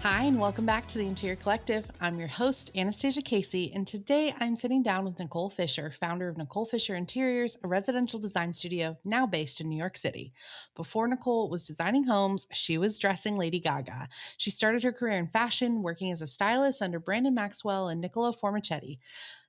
Hi, and welcome back to the Interior Collective. I'm your host, Anastasia Casey, and today I'm sitting down with Nicole Fisher, founder of Nicole Fisher Interiors, a residential design studio now based in New York City. Before Nicole was designing homes, she was dressing Lady Gaga. She started her career in fashion, working as a stylist under Brandon Maxwell and Nicola Formichetti.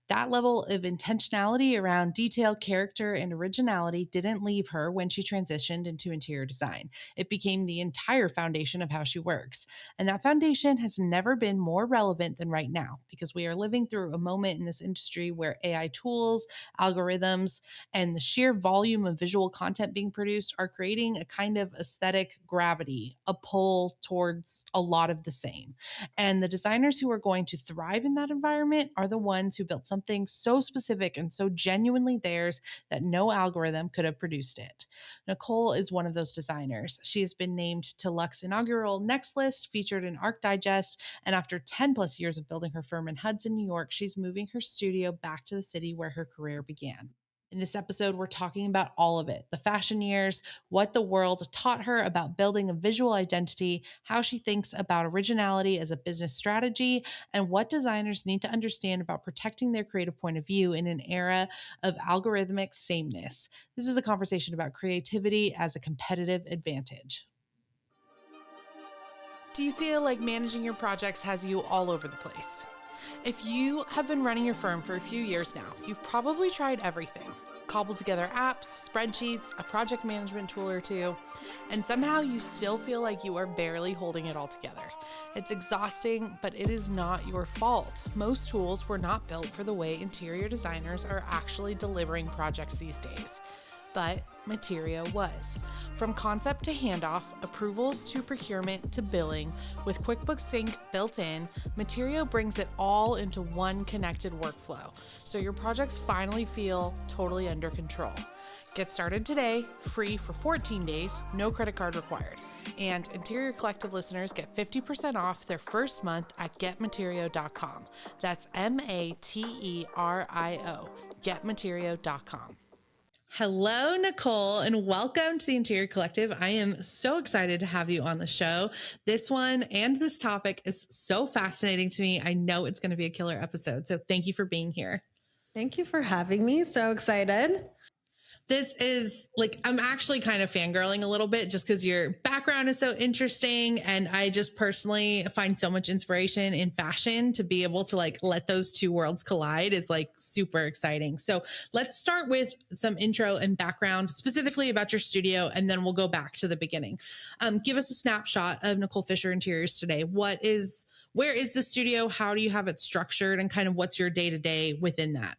That level of intentionality around detail, character, and originality didn't leave her when she transitioned into interior design. It became the entire foundation of how she works. And that foundation has never been more relevant than right now because we are living through a moment in this industry where AI tools, algorithms, and the sheer volume of visual content being produced are creating a kind of aesthetic gravity, a pull towards a lot of the same. And the designers who are going to thrive in that environment are the ones who built something so specific and so genuinely theirs that no algorithm could have produced it. Nicole is one of those designers. She has been named to Luxe inaugural Next List, featured in Arc Digest, and after 10 plus years of building her firm in Hudson, New York, she's moving her studio back to the city where her career began. In this episode, we're talking about all of it: the fashion years, what the world taught her about building a visual identity, how she thinks about originality as a business strategy, and what designers need to understand about protecting their creative point of view in an era of algorithmic sameness. This is a conversation about creativity as a competitive advantage. Do you feel like managing your projects has you all over the place? If you have been running your firm for a few years now, you've probably tried everything: cobbled together apps, spreadsheets, a project management tool or two, and somehow you still feel like you are barely holding it all together. It's exhausting, but it is not your fault. Most tools were not built for the way interior designers are actually delivering projects these days. But Materia was. From concept to handoff, approvals to procurement to billing, with QuickBooks Sync built in, Materia brings it all into one connected workflow, so your projects finally feel totally under control. Get started today, free for 14 days, no credit card required. And Interior Collective listeners get 50% off their first month at getmaterio.com. That's Materio, getmaterio.com. Hello, Nicole, and welcome to the Interior Collective. I am so excited to have you on the show. This one and this topic is so fascinating to me. I know it's going to be a killer episode, so thank you for being here. Thank you for having me. So excited. This is like, I'm actually kind of fangirling a little bit just because your background is so interesting. And I just personally find so much inspiration in fashion. To be able to like let those two worlds collide is like super exciting. So let's start with some intro and background specifically about your studio, and then we'll go back to the beginning. Give us a snapshot of Nicole Fisher Interiors today. Where is the studio? How do you have it structured? And kind of what's your day-to-day within that?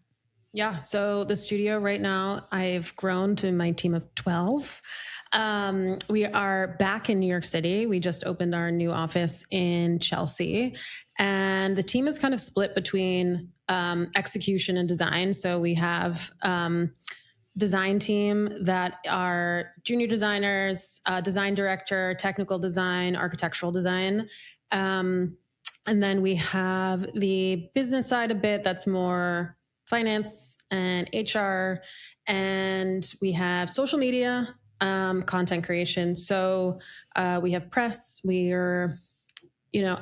Yeah. So the studio right now, I've grown to my team of 12. We are back in New York City. We just opened our new office in Chelsea, and the team is kind of split between execution and design. So we have design team that are junior designers, design director, technical design, architectural design. And then we have the business side a bit that's more finance and HR, and we have social media, content creation. So we have press. We're,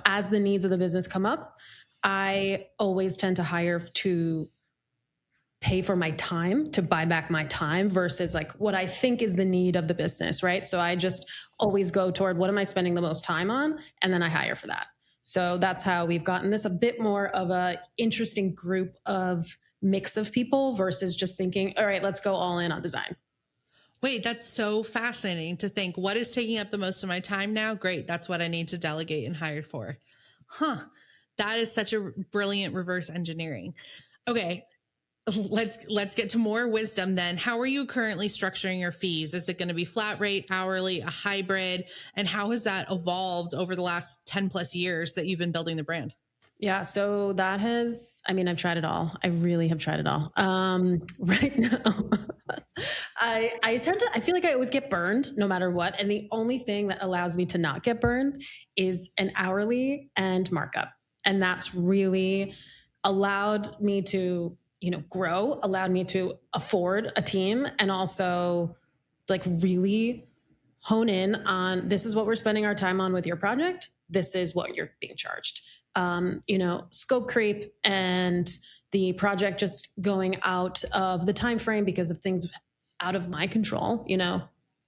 as the needs of the business come up, I always tend to hire to pay for my time, to buy back my time versus like what I think is the need of the business, right? So I just always go toward what am I spending the most time on, and then I hire for that. So that's how we've gotten this a bit more of a interesting group of mix of people versus just thinking, all right, let's go all in on design. Wait, that's so fascinating to think, what is taking up the most of my time now? Great. That's what I need to delegate and hire for. Huh. That is such a brilliant reverse engineering. Okay. Let's get to more wisdom then. How are you currently structuring your fees? Is it going to be flat rate, hourly, a hybrid? And how has that evolved over the last 10 plus years that you've been building the brand? Yeah, so that has, I've tried it all. I really have tried it all. Right now, I feel like I always get burned no matter what. And the only thing that allows me to not get burned is an hourly and markup. And that's really allowed me to, grow, allowed me to afford a team, and also like really hone in on this is what we're spending our time on with your project. This is what you're being charged. Scope creep and the project just going out of the time frame because of things out of my control,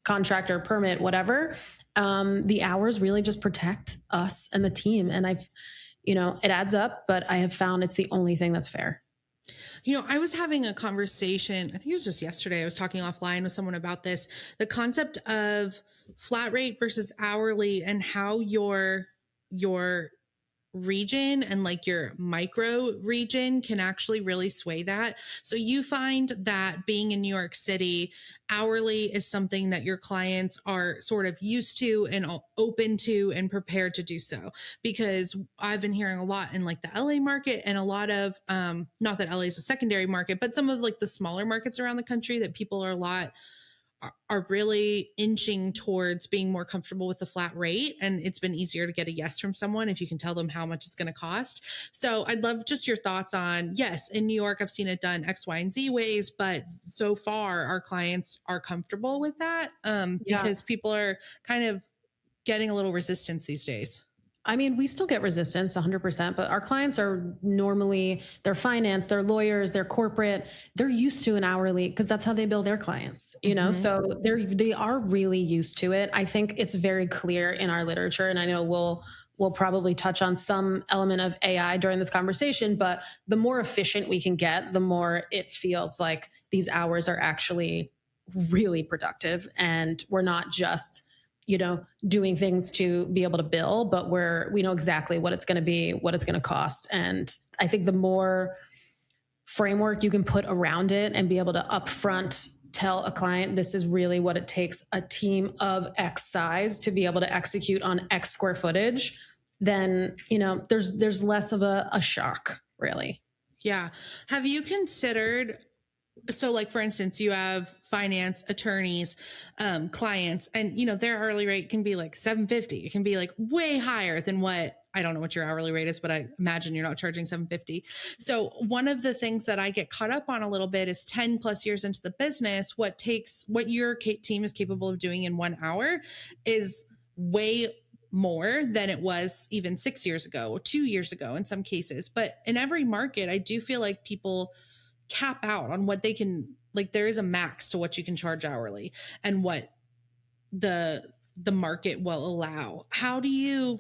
contractor, permit, whatever. The hours really just protect us and the team. And it adds up, but I have found it's the only thing that's fair. I was having a conversation, I think it was just yesterday. I was talking offline with someone about this, the concept of flat rate versus hourly and how your region and like your micro region can actually really sway that. So you find that being in New York City, hourly is something that your clients are sort of used to and open to and prepared to do so. Because I've been hearing a lot in like the LA market and a lot of not that LA is a secondary market, but some of like the smaller markets around the country that people are a lot are really inching towards being more comfortable with the flat rate. And it's been easier to get a yes from someone if you can tell them how much it's going to cost. So I'd love just your thoughts on, yes, in New York, I've seen it done X, Y, and Z ways, but so far our clients are comfortable with that Yeah. because people are kind of getting a little resistance these days. I mean, we still get resistance 100%, but our clients are normally, they're finance, they're lawyers, they're corporate, they're used to an hourly because that's how they bill their clients, so they are really used to it. I think it's very clear in our literature, and I know we'll probably touch on some element of AI during this conversation, but the more efficient we can get, the more it feels like these hours are actually really productive and we're not just doing things to be able to bill, but we know exactly what it's going to be, what it's going to cost. And I think the more framework you can put around it and be able to upfront tell a client, this is really what it takes a team of X size to be able to execute on X square footage, then, there's less of a shock, really. Yeah. Have you considered, so like for instance, you have finance attorneys, clients, and their hourly rate can be like 750. It can be like way higher than what, I don't know what your hourly rate is, but I imagine you're not charging 750. So one of the things that I get caught up on a little bit is 10 plus years into the business, what your team is capable of doing in 1 hour is way more than it was even 6 years ago or 2 years ago in some cases. But in every market, I do feel like people cap out on what they can, like there is a max to what you can charge hourly and what the market will allow. How do you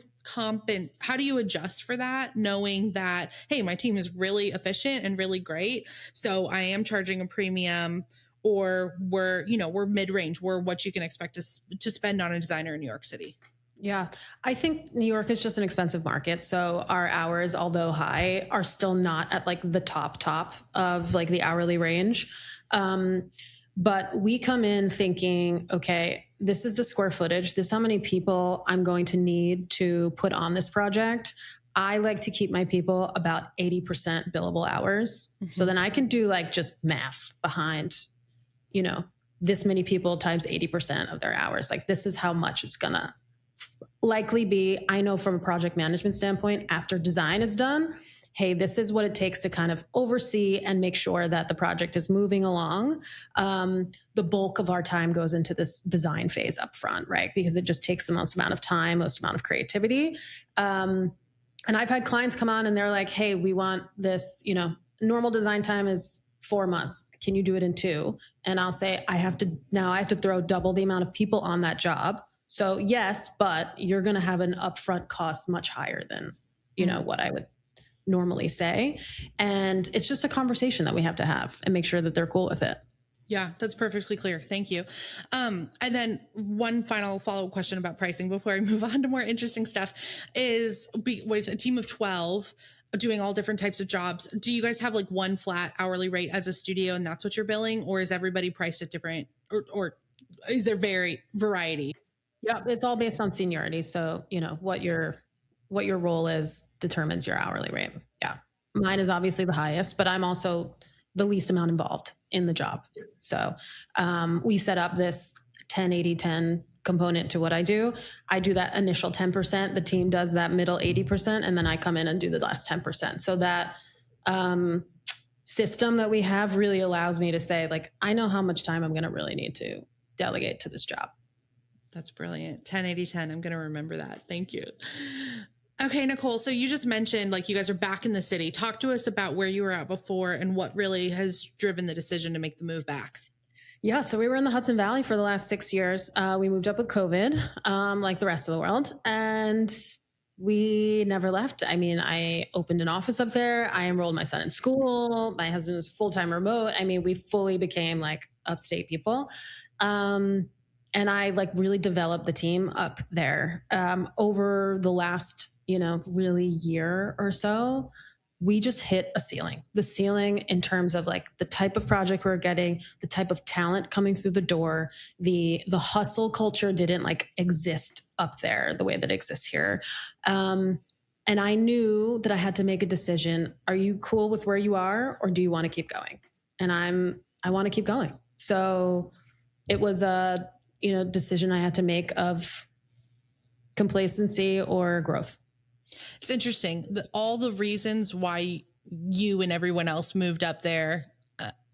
adjust for that, knowing that, hey, my team is really efficient and really great, so I am charging a premium, or we're mid-range, we're what you can expect to spend on a designer in New York City? Yeah, I think New York is just an expensive market. So our hours, although high, are still not at like the top of like the hourly range. But we come in thinking, okay, this is the square footage. This is how many people I'm going to need to put on this project. I like to keep my people about 80% billable hours. Mm-hmm. So then I can do like just math behind, this many people times 80% of their hours. Like this is how much it's gonna likely be. I know from a project management standpoint, after design is done, hey, this is what it takes to kind of oversee and make sure that the project is moving along. The bulk of our time goes into this design phase up front, right? Because it just takes the most amount of time, most amount of creativity. And I've had clients come on and they're like, hey, we want this, normal design time is 4 months. Can you do it in 2? And I'll say, I have to throw double the amount of people on that job. So yes, but you're going to have an upfront cost much higher than, what I would normally say. And it's just a conversation that we have to have and make sure that they're cool with it. Yeah, that's perfectly clear. Thank you. And then one final follow-up question about pricing before I move on to more interesting stuff is, with a team of 12 doing all different types of jobs, do you guys have like one flat hourly rate as a studio and that's what you're billing, or is everybody priced at different, or is there variety? Yeah, it's all based on seniority. So, what your role is determines your hourly rate. Yeah. Mine is obviously the highest, but I'm also the least amount involved in the job. So we set up this 10-80-10 component to what I do. I do that initial 10%. The team does that middle 80%. And then I come in and do the last 10%. So that system that we have really allows me to say, like, I know how much time I'm going to really need to delegate to this job. That's brilliant. 10-80-10. I'm going to remember that. Thank you. Okay, Nicole. So you just mentioned like you guys are back in the city. Talk to us about where you were at before and what really has driven the decision to make the move back. Yeah, so we were in the Hudson Valley for the last 6 years. We moved up with COVID, like the rest of the world, and we never left. I mean, I opened an office up there. I enrolled my son in school. My husband was full-time remote. I mean, we fully became like upstate people. And I like really developed the team up there over the last, really year or so. We just hit the ceiling in terms of like the type of project we're getting, the type of talent coming through the door. The hustle culture didn't like exist up there the way that it exists here. And I knew that I had to make a decision. Are you cool with where you are, or do you want to keep going? And I want to keep going. So it was a decision I had to make of complacency or growth. It's interesting that all the reasons why you and everyone else moved up there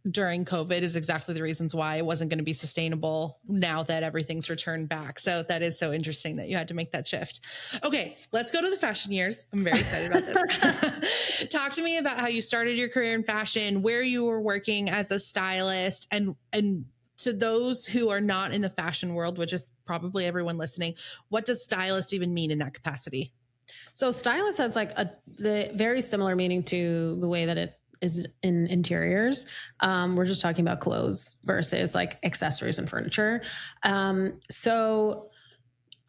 during COVID is exactly the reasons why it wasn't going to be sustainable now that everything's returned back. So that is so interesting that you had to make that shift. Okay, let's go to the fashion years. I'm very excited about this. Talk to me about how you started your career in fashion, where you were working as a stylist, and to those who are not in the fashion world, which is probably everyone listening, what does stylist even mean in that capacity? So stylist has like the very similar meaning to the way that it is in interiors. We're just talking about clothes versus like accessories and furniture. So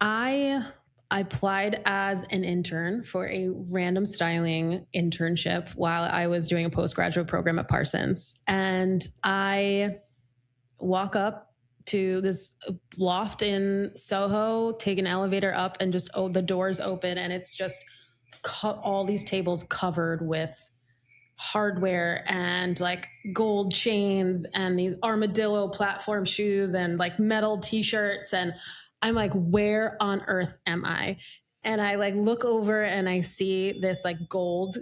I applied as an intern for a random styling internship while I was doing a postgraduate program at Parsons. And I walk up to this loft in Soho, take an elevator up, and just the doors open, and it's just all these tables covered with hardware and like gold chains and these armadillo platform shoes and like metal t-shirts. And I'm like, where on earth am I? And I like look over and I see this like gold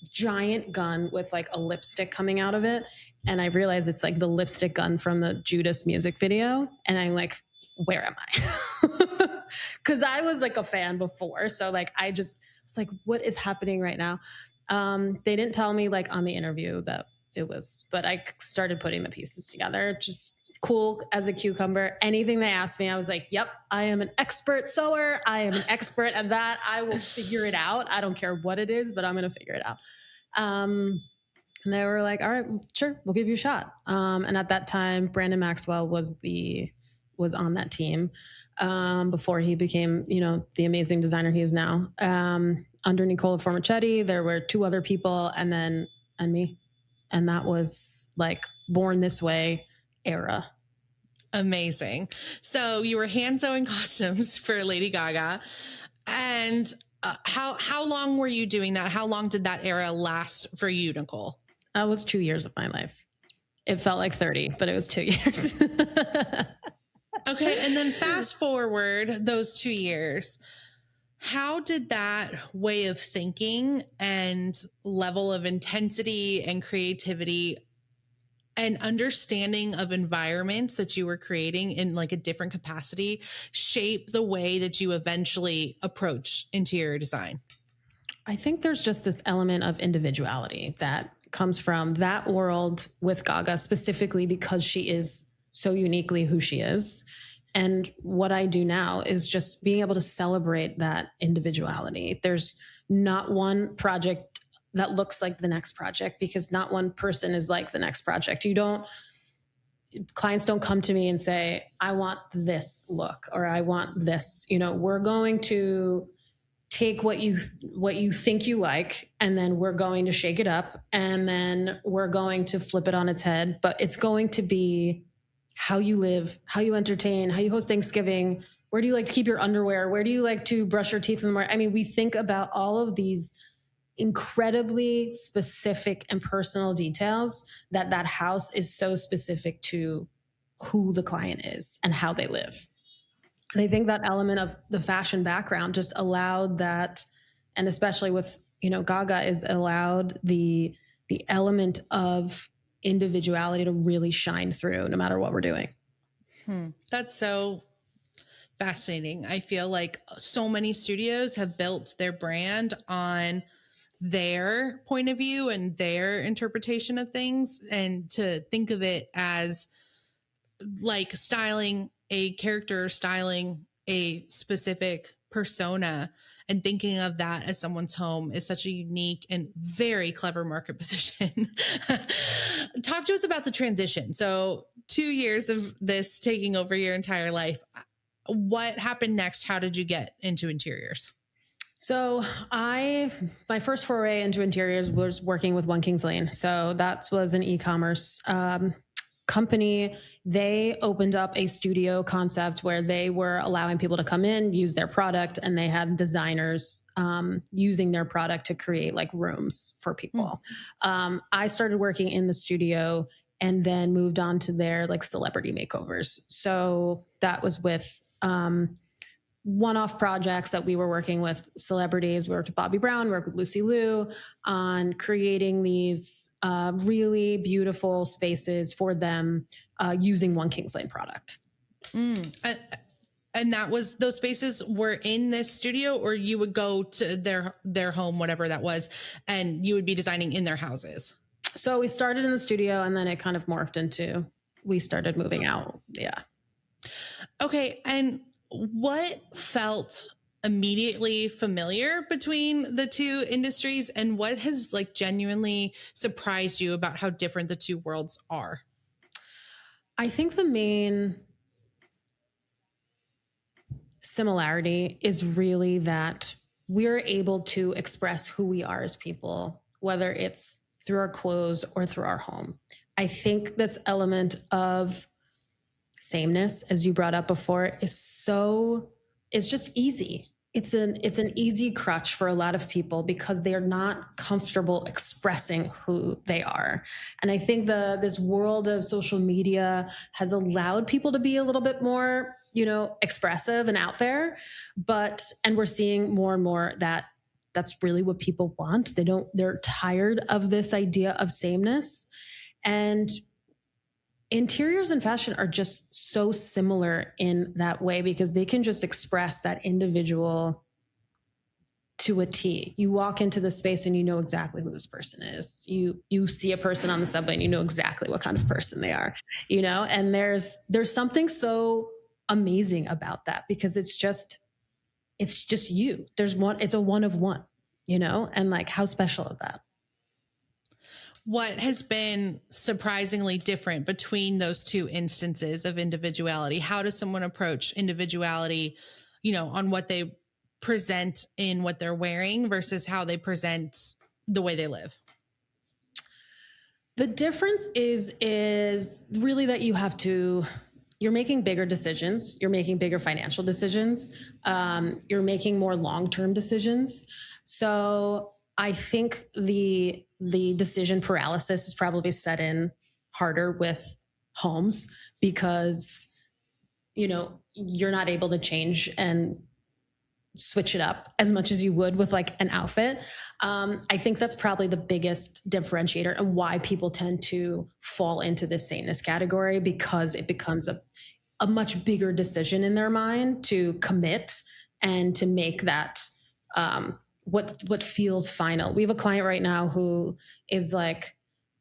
giant gun with like a lipstick coming out of it. And I realize it's like the lipstick gun from the Judas music video. And I'm like, where am I? Because I was like a fan before. So like, I just was like, what is happening right now? They didn't tell me like on the interview that it was, but I started putting the pieces together. Just cool as a cucumber. Anything they asked me, I was like, yep, I am an expert sewer. I am an expert at that. I will figure it out. I don't care what it is, but I'm going to figure it out. And they were like, all right, sure, we'll give you a shot. And at that time, Brandon Maxwell was on that team before he became, the amazing designer he is now. Under Nicola Formichetti, there were 2 other people and me. And that was like Born This Way era. Amazing. So you were hand sewing costumes for Lady Gaga. And how long were you doing that? How long did that era last for you, Nicole? That was 2 years of my life. It felt like 30, but it was 2 years. Okay. And then fast forward those 2 years. How did that way of thinking and level of intensity and creativity and understanding of environments that you were creating in like a different capacity shape the way that you eventually approach interior design? I think there's just this element of individuality that comes from that world with Gaga, specifically because she is so uniquely who she is. And what I do now is just being able to celebrate that individuality. There's not one project that looks like the next project because not one person is like the next project. Clients don't come to me and say, I want this look or I want this. We're going to take what you think you like, and then we're going to shake it up, and then we're going to flip it on its head. But it's going to be how you live, how you entertain, how you host Thanksgiving. Where do you like to keep your underwear? Where do you like to brush your teeth in the morning? I mean, we think about all of these incredibly specific and personal details that house is so specific to who the client is and how they live. And I think that element of the fashion background just allowed that, and especially with, Gaga, is allowed the element of individuality to really shine through no matter what we're doing. That's so fascinating. I feel like so many studios have built their brand on their point of view and their interpretation of things, and to think of it as like styling a character, styling a specific persona, and thinking of that as someone's home is such a unique and very clever market position. Talk to us about the transition. So 2 years of this taking over your entire life. What happened next? How did you get into interiors? So my first foray into interiors was working with One Kings Lane. So that was an e-commerce company. They opened up a studio concept where they were allowing people to come in, use their product, and they had designers using their product to create like rooms for people. I started working in the studio and then moved on to their like celebrity makeovers. So that was with one-off projects that we were working with celebrities. We worked with Bobby Brown, we worked with Lucy Liu on creating these really beautiful spaces for them using One Kings Lane product. And that was, those spaces were in this studio, or you would go to their home, whatever that was, and you would be designing in their houses? So we started in the studio and then it kind of morphed into, we started moving out. Yeah. Okay. And what felt immediately familiar between the two industries, and what has like genuinely surprised you about how different the two worlds are? I think the main similarity is really that we're able to express who we are as people, whether it's through our clothes or through our home. I think this element of sameness, as you brought up before, it's just easy. It's an easy crutch for a lot of people because they're not comfortable expressing who they are. And I think this world of social media has allowed people to be a little bit more, expressive and out there. And we're seeing more and more that that's really what people want. They're tired of this idea of sameness. And interiors and fashion are just so similar in that way because they can just express that individual to a T. You walk into the space and you know exactly who this person is. You see a person on the subway and you know exactly what kind of person they are, and there's something so amazing about that because it's just you. It's a one of one, and like how special is that? What has been surprisingly different between those two instances of individuality? How does someone approach individuality, on what they present in what they're wearing versus how they present the way they live? The difference is really that you're making bigger decisions. You're making bigger financial decisions. You're making more long-term decisions. So I think the decision paralysis is probably set in harder with homes because, you're not able to change and switch it up as much as you would with like an outfit. I think that's probably the biggest differentiator and why people tend to fall into this sameness category because it becomes a much bigger decision in their mind to commit and to make that what feels final. We have a client right now who is like,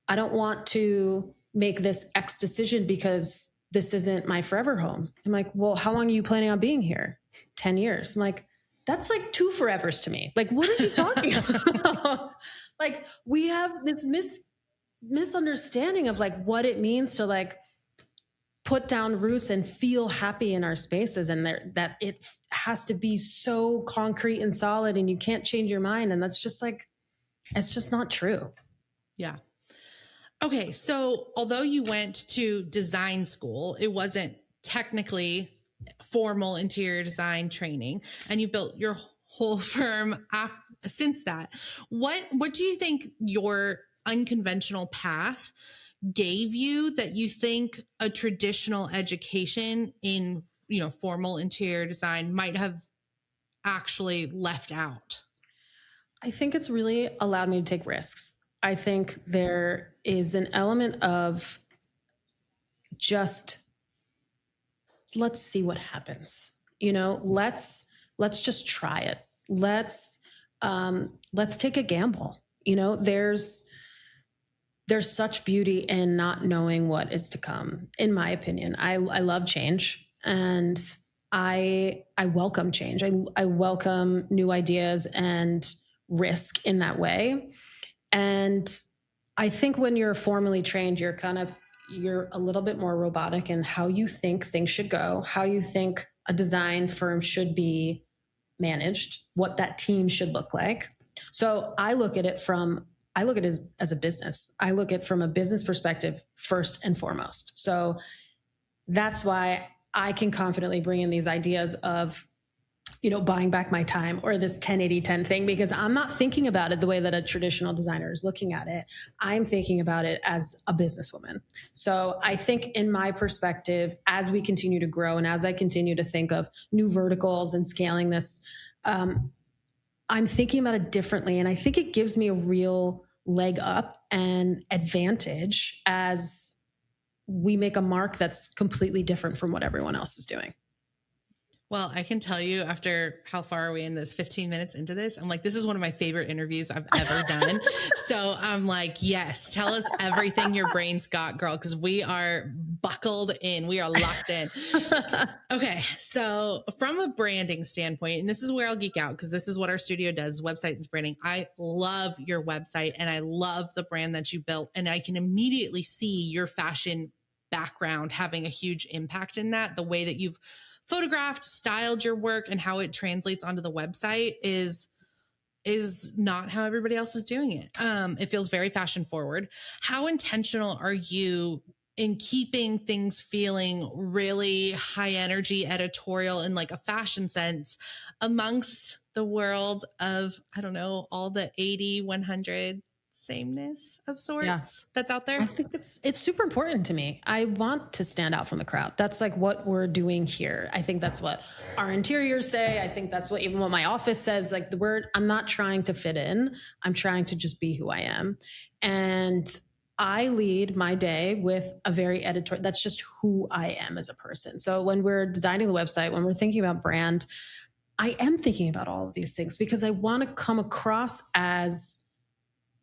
I don't want to make this X decision because this isn't my forever home. I'm like, well, how long are you planning on being here? 10 years. I'm like, that's like 2 forevers to me. Like, what are you talking about? Like, we have this misunderstanding of like what it means to like put down roots and feel happy in our spaces, and that it has to be so concrete and solid and you can't change your mind. And that's just like, it's just not true. Yeah. Okay. So although you went to design school, it wasn't technically formal interior design training, and you built your whole firm since that. What do you think your unconventional path gave you that you think a traditional education in formal interior design might have actually left out? I think it's really allowed me to take risks. I think there is an element of just let's see what happens. let's just try it. Let's take a gamble. There's such beauty in not knowing what is to come. In my opinion, I love change, and I welcome change. I welcome new ideas and risk in that way. And I think when you're formally trained, you're a little bit more robotic in how you think things should go, how you think a design firm should be managed, what that team should look like. So I look at it as a business. I look at it from a business perspective first and foremost. So that's why I can confidently bring in these ideas of, buying back my time or this 10-80-10 thing, because I'm not thinking about it the way that a traditional designer is looking at it. I'm thinking about it as a businesswoman. So I think, in my perspective, as we continue to grow and as I continue to think of new verticals and scaling this, I'm thinking about it differently. And I think it gives me a real leg up and advantage as we make a mark that's completely different from what everyone else is doing. Well, I can tell you, after how far are we in this, 15 minutes into this, I'm like, this is one of my favorite interviews I've ever done. So I'm like, yes, tell us everything your brain's got, girl, because we are buckled in. We are locked in. Okay. So from a branding standpoint, and this is where I'll geek out because this is what our studio does, website branding. I love your website and I love the brand that you built. And I can immediately see your fashion background having a huge impact in that. The way that you've photographed, styled your work, and how it translates onto the website is not how everybody else is doing it. It feels very fashion forward. How intentional are you in keeping things feeling really high energy, editorial, in like a fashion sense amongst the world of, I don't know, all the 80, 100 sameness of sorts that's out there? I think it's super important to me. I want to stand out from the crowd. That's like what we're doing here. I think that's what our interiors say. I think that's even what my office says. Like, I'm not trying to fit in. I'm trying to just be who I am. And I lead my day with a very editorial, that's just who I am as a person. So when we're designing the website, when we're thinking about brand, I am thinking about all of these things because I want to come across as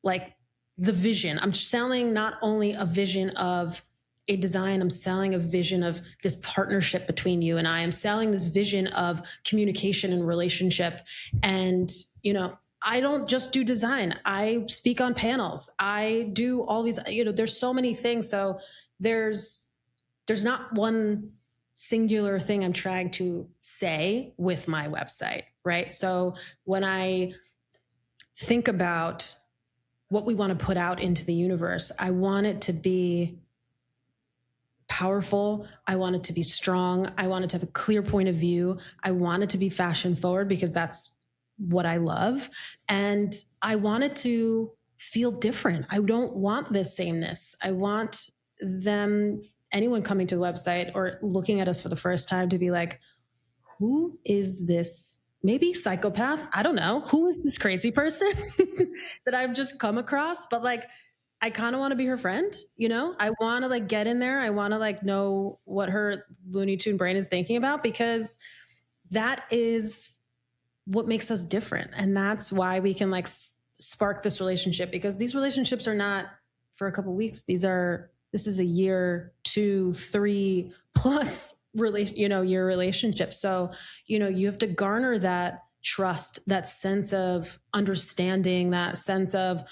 like the vision. I'm selling not only a vision of a design, I'm selling a vision of this partnership between you and I. I'm selling this vision of communication and relationship. And, I don't just do design. I speak on panels. I do all these, there's so many things. So there's not one singular thing I'm trying to say with my website, right? So when I think about what we want to put out into the universe, I want it to be powerful. I want it to be strong. I want it to have a clear point of view. I want it to be fashion forward because that's what I love. And I want it to feel different. I don't want this sameness. I want anyone coming to the website or looking at us for the first time to be like, who is this? Maybe psychopath. I don't know. Who is this crazy person that I've just come across? But like, I kind of want to be her friend. I want to like get in there. I want to like know what her Looney Tune brain is thinking about, because that is what makes us different. And that's why we can like spark this relationship, because these relationships are not for a couple of weeks. This is a year, 2, 3 plus your relationship. So, you have to garner that trust, that sense of understanding, that sense of,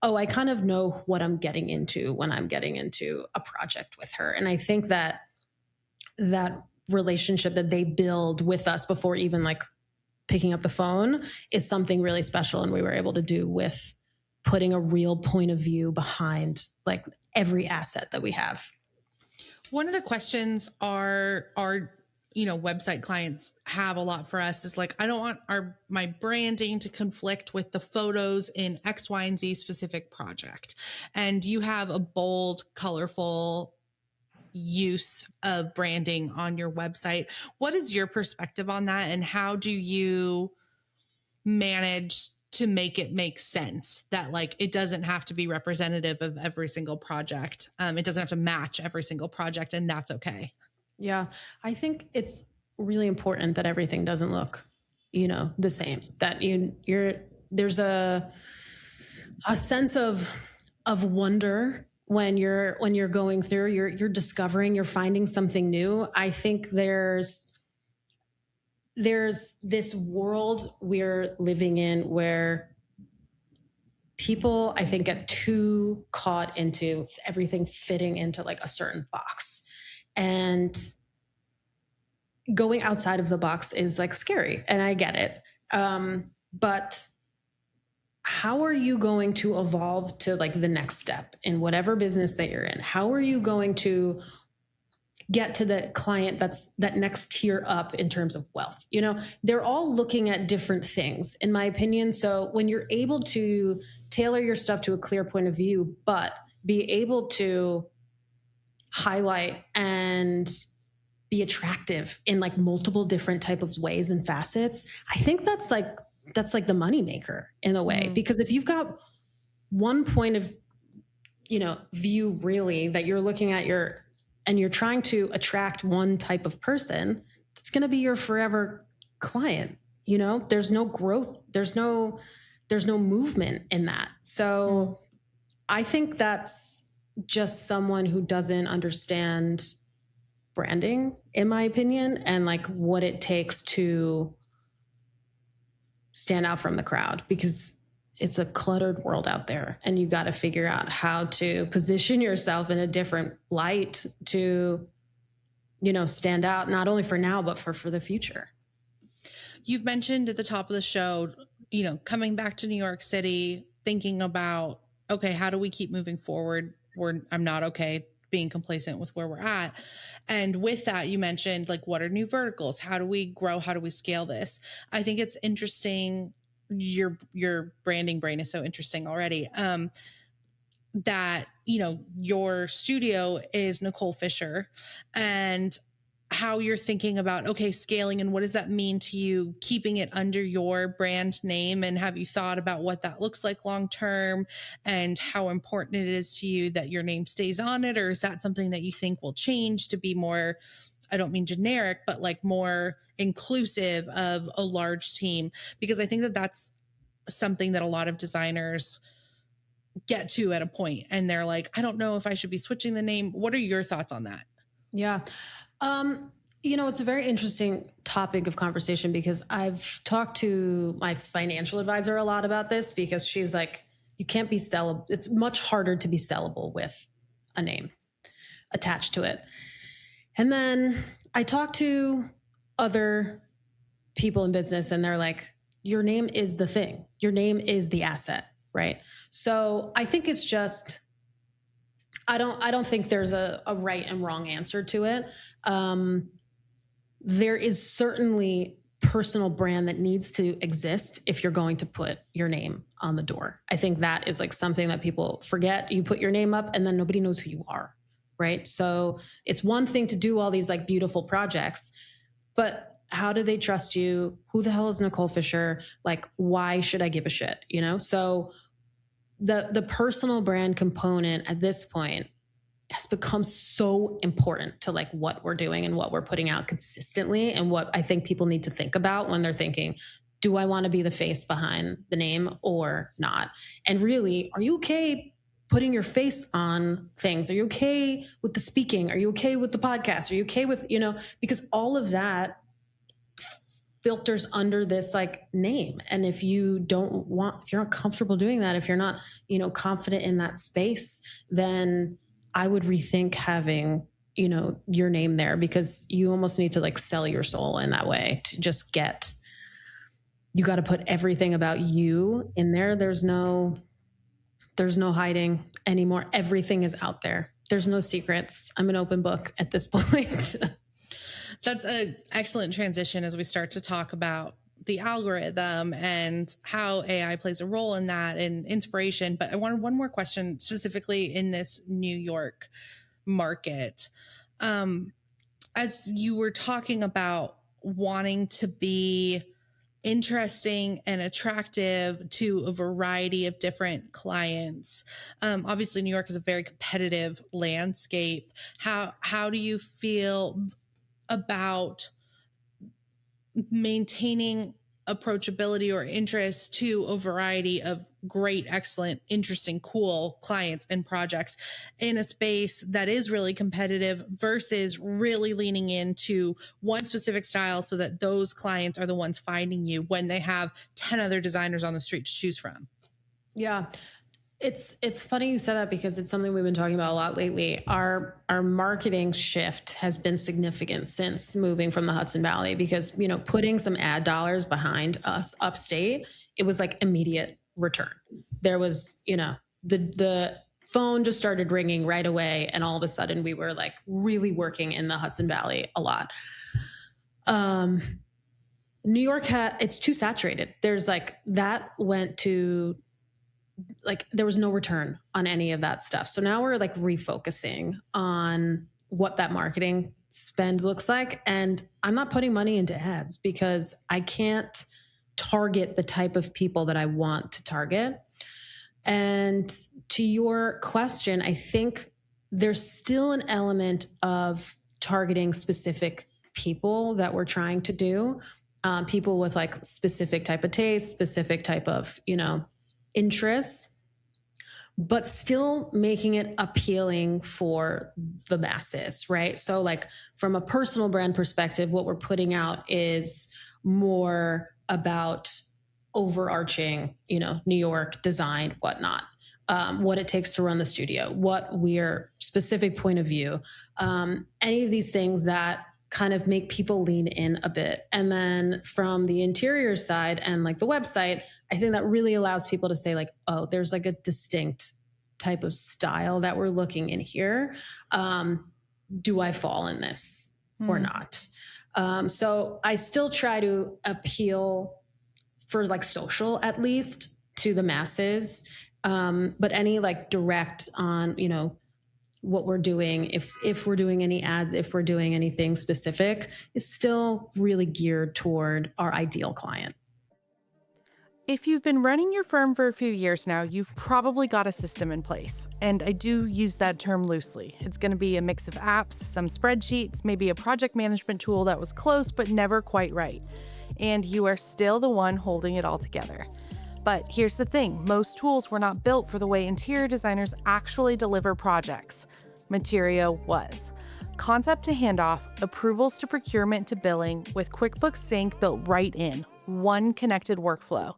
oh, I kind of know what I'm getting into when I'm getting into a project with her. And I think that relationship that they build with us before even like picking up the phone is something really special. And we were able to do with putting a real point of view behind like every asset that we have. One of the questions our website clients have a lot for us is like, I don't want my branding to conflict with the photos in X, Y, and Z specific project. And you have a bold, colorful use of branding on your website. What is your perspective on that? And how do you manage to make it make sense that like it doesn't have to be representative of every single project? It doesn't have to match every single project, and that's okay. Yeah, I think really important that everything doesn't look, the same. That there's a sense of wonder when you're going through, you're discovering, you're finding something new. I think there's this world we're living in where people, I think, get too caught into everything fitting into like a certain box. And going outside of the box is like scary, and I get it. But how are you going to evolve to like the next step in whatever business that you're in? How are you going to get to the client that's that next tier up in terms of wealth? They're all looking at different things, in my opinion. So when you're able to tailor your stuff to a clear point of view, but be able to highlight and be attractive in like multiple different type of ways and facets, I think that's like the money maker in a way. Because if you've got one point of view really that you're looking at and you're trying to attract one type of person, that's going to be your forever client. There's no growth, there's no movement in that. So I think that's just someone who doesn't understand branding, in my opinion, and like what it takes to stand out from the crowd, because it's a cluttered world out there, and you got to figure out how to position yourself in a different light to stand out, not only for now but for the future. You've mentioned at the top of the show, coming back to New York City, thinking about, okay, how do we keep moving forward? I'm not okay being complacent with where we're at. And with that, you mentioned like, what are new verticals? How do we grow? How do we scale this? I think it's interesting. Your branding brain is so interesting already. That, your studio is Nicole Fisher, and how you're thinking about, okay, scaling, and what does that mean to you, keeping it under your brand name, and have you thought about what that looks like long term, and how important it is to you that your name stays on it? Or is that something that you think will change to be more, I don't mean generic, but like more inclusive of a large team? Because I think that that's something that a lot of designers get to at a point, and they're like, I don't know if I should be switching the name. What are your thoughts on that? Yeah. It's a very interesting topic of conversation, because I've talked to my financial advisor a lot about this, because she's like, you can't be sellable. It's much harder to be sellable with a name attached to it. And then I talked to other people in business, and they're like, your name is the thing. Your name is the asset, right? So I think it's just, I don't think there's a right and wrong answer to it. There is certainly personal brand that needs to exist if you're going to put your name on the door. I think that is like something that people forget. You put your name up and then nobody knows who you are, right? So it's one thing to do all these like beautiful projects, but how do they trust you? Who the hell is Nicole Fisher? Like, why should I give a shit? So the personal brand component at this point has become so important to like what we're doing and what we're putting out consistently, and what I think people need to think about when they're thinking, do I want to be the face behind the name or not? And really, are you okay putting your face on things? Are you okay with the speaking? Are you okay with the podcast? Are you okay with, because all of that filters under this like name. And if you if you're not comfortable doing that, if you're not, confident in that space, then I would rethink having, your name there, because you almost need to like sell your soul in that way to just you got to put everything about you in there. There's no hiding anymore. Everything is out there. There's no secrets. I'm an open book at this point. That's an excellent transition as we start to talk about the algorithm and how AI plays a role in that, and inspiration. But I wanted one more question specifically in this New York market. As you were talking about wanting to be interesting and attractive to a variety of different clients. Obviously, New York is a very competitive landscape. How do you feel about maintaining approachability or interest to a variety of great, excellent, interesting, cool clients and projects in a space that is really competitive versus really leaning into one specific style so that those clients are the ones finding you when they have 10 other designers on the street to choose from. Yeah. It's funny you said that because it's something we've been talking about a lot lately. Our marketing shift has been significant since moving from the Hudson Valley because, putting some ad dollars behind us upstate, it was like immediate return. There was, the phone just started ringing right away, and all of a sudden we were like really working in the Hudson Valley a lot. New York it's too saturated. There's like that went to like there was no return on any of that stuff. So now we're like refocusing on what that marketing spend looks like. And I'm not putting money into ads because I can't target the type of people that I want to target. And to your question, I think there's still an element of targeting specific people that we're trying to do. People with like specific type of taste, specific type of, interests, but still making it appealing for the masses, right? So like from a personal brand perspective, what we're putting out is more about overarching, New York design, whatnot, what it takes to run the studio, what we're specific point of view, any of these things that kind of make people lean in a bit. And then from the interior side and like the website, I think that really allows people to say like, oh, there's like a distinct type of style that we're looking in here. Do I fall in this or not? So I still try to appeal for like social, at least, to the masses. But any like direct on, what we're doing, if we're doing any ads, if we're doing anything specific, is still really geared toward our ideal client. If you've been running your firm for a few years now, you've probably got a system in place. And I do use that term loosely. It's going to be a mix of apps, some spreadsheets, maybe a project management tool that was close but never quite right. And you are still the one holding it all together. But here's the thing, most tools were not built for the way interior designers actually deliver projects. Materio was. Concept to handoff, approvals to procurement to billing, with QuickBooks Sync built right in. One connected workflow.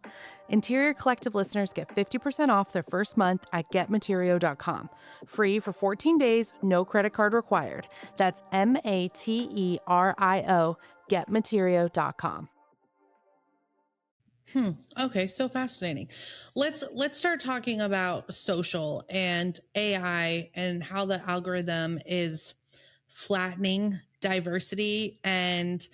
Interior Collective listeners get 50% off their first month at getmaterio.com. Free for 14 days, no credit card required. That's Materio, getmaterio.com. Okay, so fascinating. Let's start talking about social and AI and how the algorithm is flattening diversity. And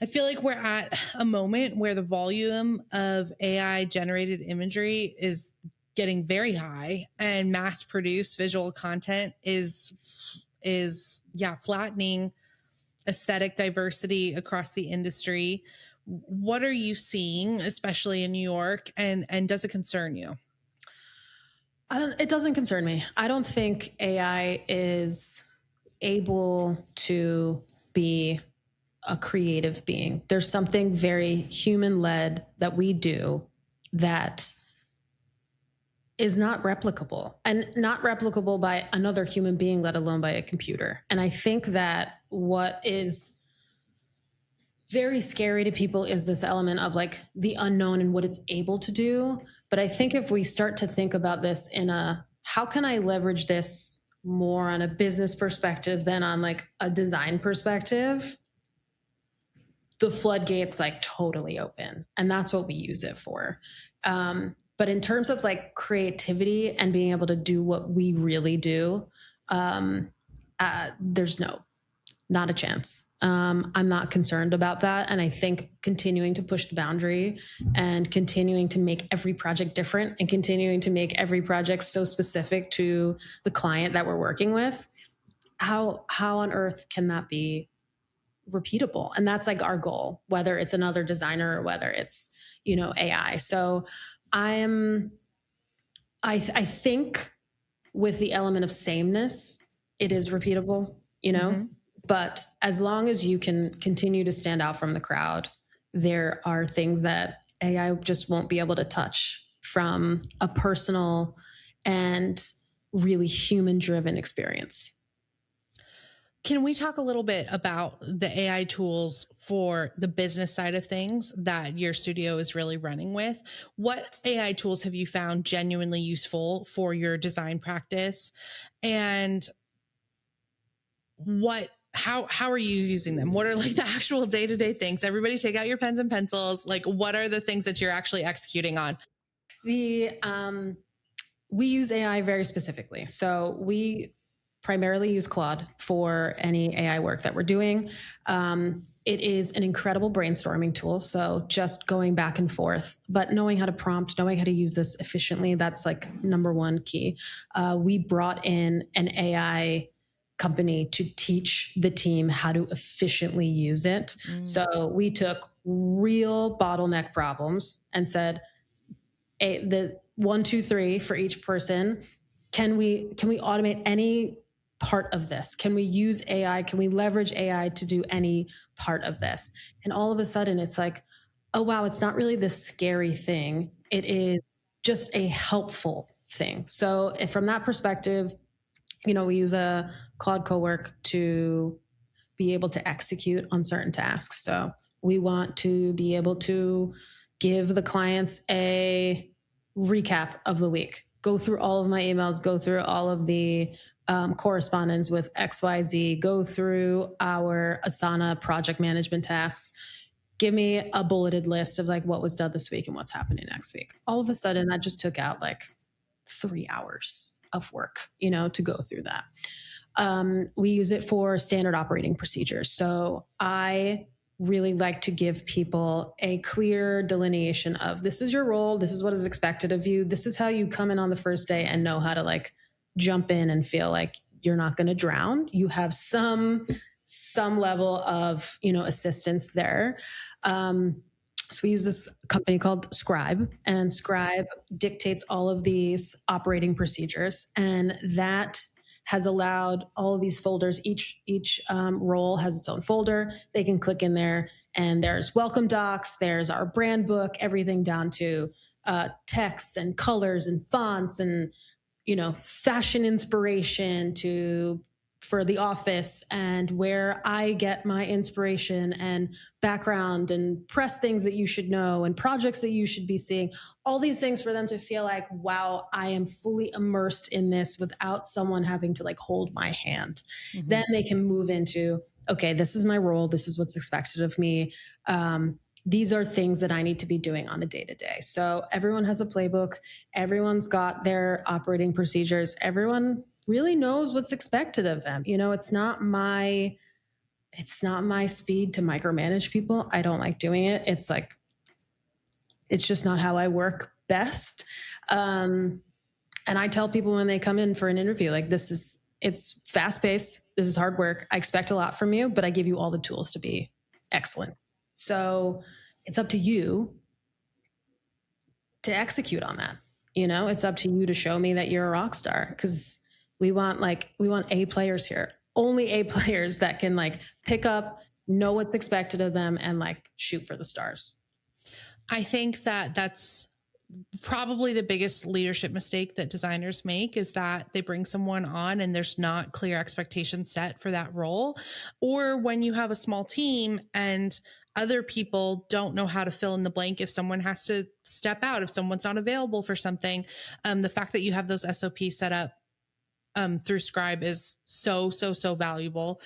I feel like we're at a moment where the volume of AI generated imagery is getting very high, and mass produced visual content is flattening aesthetic diversity across the industry. What are you seeing, especially in New York, and does it concern you? It doesn't concern me. I don't think AI is able to be a creative being. There's something very human-led that we do that is not replicable, and not replicable by another human being, let alone by a computer. And I think that what is very scary to people is this element of like the unknown and what it's able to do. But I think if we start to think about this in a, how can I leverage this more on a business perspective than on like a design perspective, the floodgates like totally open. And that's what we use it for. But in terms of like creativity and being able to do what we really do, there's not a chance. I'm not concerned about that. And I think continuing to push the boundary and continuing to make every project different and continuing to make every project so specific to the client that we're working with, how on earth can that be repeatable? And that's like our goal, whether it's another designer or whether it's, AI. So I think with the element of sameness, it is repeatable, But as long as you can continue to stand out from the crowd, there are things that AI just won't be able to touch from a personal and really human driven experience. Can we talk a little bit about the AI tools for the business side of things that your studio is really running with? What AI tools have you found genuinely useful for your design practice? And how are you using them? What are like the actual day-to-day things? Everybody take out your pens and pencils. Like what are the things that you're actually executing on? The We use AI very specifically. So we primarily use Claude for any AI work that we're doing. It is an incredible brainstorming tool. So just going back and forth, but knowing how to prompt, knowing how to use this efficiently, that's like number one key. We brought in an AI company to teach the team how to efficiently use it. So we took real bottleneck problems and said, the 1, 2, 3 for each person. Can we automate any part of this? Can we use AI? Can we leverage AI to do any part of this? And all of a sudden it's like, oh wow, it's not really this scary thing. It is just a helpful thing. So from that perspective, we use a Claude Cowork to be able to execute on certain tasks. So we want to be able to give the clients a recap of the week, go through all of my emails, go through all of the correspondence with XYZ, go through our Asana project management tasks. Give me a bulleted list of like what was done this week and what's happening next week. All of a sudden, that just took out like 3 hours of work, to go through that. We use it for standard operating procedures. So I really like to give people a clear delineation of this is your role, this is what is expected of you, this is how you come in on the first day and know how to like jump in and feel like you're not going to drown. You have some level of assistance there. So we use this company called Scribe, and Scribe dictates all of these operating procedures, and that has allowed all of these folders. Each role has its own folder. They can click in there, and there's welcome docs, there's our brand book, everything down to texts and colors and fonts and fashion inspiration for the office, and where I get my inspiration and background and press things that you should know and projects that you should be seeing, all these things for them to feel like, wow, I am fully immersed in this without someone having to like hold my hand. Mm-hmm. Then they can move into, okay, this is my role. This is what's expected of me. These are things that I need to be doing on a day-to-day. So everyone has a playbook. Everyone's got their operating procedures. Everyone really knows what's expected of them. It's not my speed to micromanage people. I don't like doing it. It's just not how I work best. And I tell people when they come in for an interview, like it's fast paced. This is hard work. I expect a lot from you, but I give you all the tools to be excellent. So it's up to you to execute on that. It's up to you to show me that you're a rock star, because we want A players here, only A players that can like pick up, know what's expected of them, and like shoot for the stars. I think that that's probably the biggest leadership mistake that designers make, is that they bring someone on and there's not clear expectations set for that role. Or when you have a small team and other people don't know how to fill in the blank, if someone has to step out, if someone's not available for something, the fact that you have those SOPs set up through Scribe is so valuable.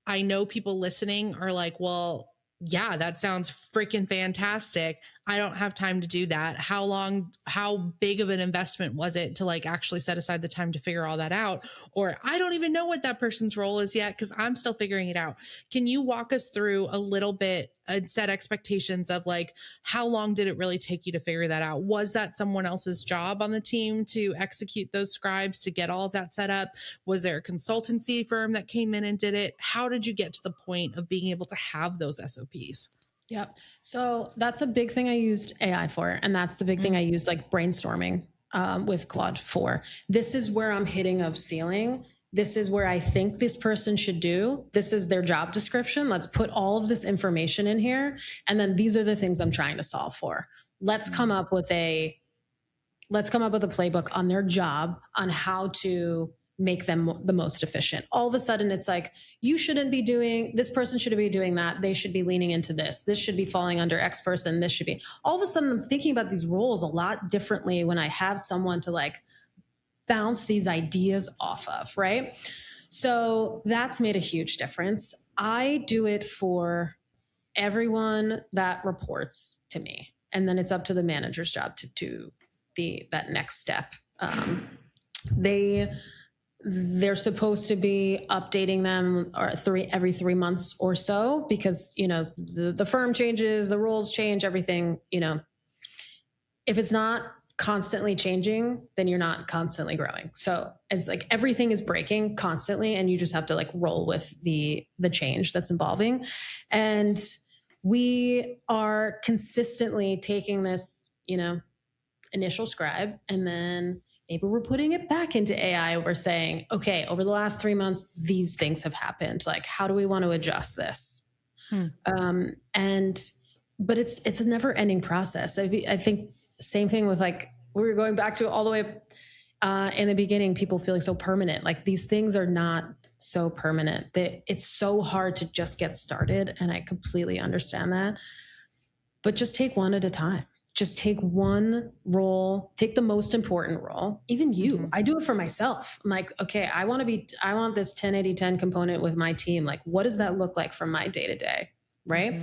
I know people listening are like, well, yeah, that sounds freaking fantastic. I don't have time to do that. How big of an investment was it to like actually set aside the time to figure all that out? Or I don't even know what that person's role is yet, because I'm still figuring it out. Can you walk us through a little bit and set expectations of like, how long did it really take you to figure that out? Was that someone else's job on the team to execute those scribes, to get all of that set up? Was there a consultancy firm that came in and did it? How did you get to the point of being able to have those SOPs? Yep. So that's a big thing I used AI for. And that's the big thing I used like brainstorming with Claude for. This is where I'm hitting a ceiling. this is where I think this person should do. This is their job description. Let's put all of this information in here. And then these are the things I'm trying to solve for. Let's come up with a playbook on their job on how to make them the most efficient. All of a sudden it's like, this person shouldn't be doing that. They should be leaning into this. This should be falling under X person. This should be, all of a sudden I'm thinking about these roles a lot differently when I have someone to like bounce these ideas off of, right? So that's made a huge difference. I do it for everyone that reports to me. And then it's up to the manager's job to do that next step. They're supposed to be updating them every 3 months or so, because the firm changes, the roles change, everything. If it's not constantly changing, then you're not constantly growing. So it's like everything is breaking constantly, and you just have to like roll with the change that's evolving. And we are consistently taking this, initial scribe, and then maybe we're putting it back into AI. We're saying, okay, over the last 3 months, these things have happened. Like, how do we want to adjust this? But it's a never ending process. I think same thing with like, we were going back to all the way in the beginning, people feeling so permanent. Like these things are not so permanent. It's so hard to just get started. And I completely understand that, but just take one at a time. Just take one role, take the most important role. Even you, I do it for myself. I'm like, okay, I want this 10-80-10 component with my team. Like, what does that look like from my day to day? Right.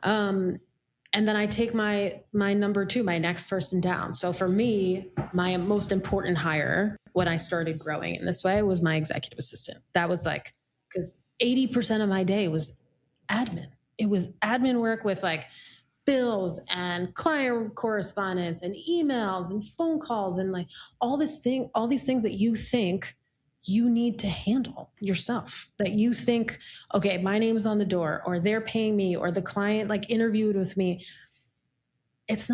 And then I take my number two, my next person down. So for me, my most important hire when I started growing in this way was my executive assistant. That was like, because 80% of my day was admin. It was admin work with like bills and client correspondence and emails and phone calls and like all these things that you think you need to handle yourself, that you think, okay, my name's on the door, or they're paying me, or the client like interviewed with me. It's